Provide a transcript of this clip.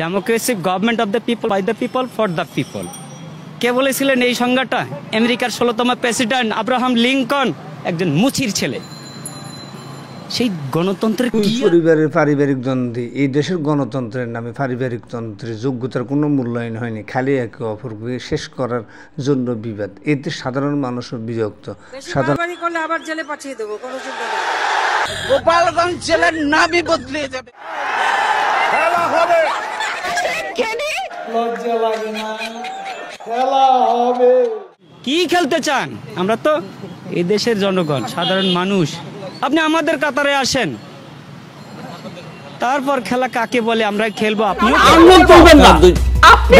Democracy government of the people, by the people, for the people. কে বলেছিলেন এই সংজ্ঞাটা? আমেরিকার 16তম প্রেসিডেন্ট আব্রাহাম লিঙ্কন, একজন মুচির ছেলে। সেই গণতন্ত্রের কি পরিবারের পারিবারিক দ্বন্দ্বে এই দেশের গণতন্ত্রের নামে পারিবারিক তন্ত্রের যোগ্যতার কোনো মূল্যায়ন হয়নি, খালি একে অপরকে শেষ করার জন্য বিবাদ। এতে সাধারণ মানুষও বিরক্ত। করলে আবার জেলে পাঠিয়ে দেবো, কোনো চিন্তা নেই। গোপালগঞ্জ জেলার নামই বদলে যাবে। খেলা হবে, লজ্জা লাগে না? খেলা হবে। কি খেলতে চান? আমরা তো এই দেশের জনগণ, সাধারণ মানুষ। আপনি আমাদের কাতারে আসেন, তারপর খেলা কাকে বলে আমরা খেলবো। আপনি চলবেন না, আপনি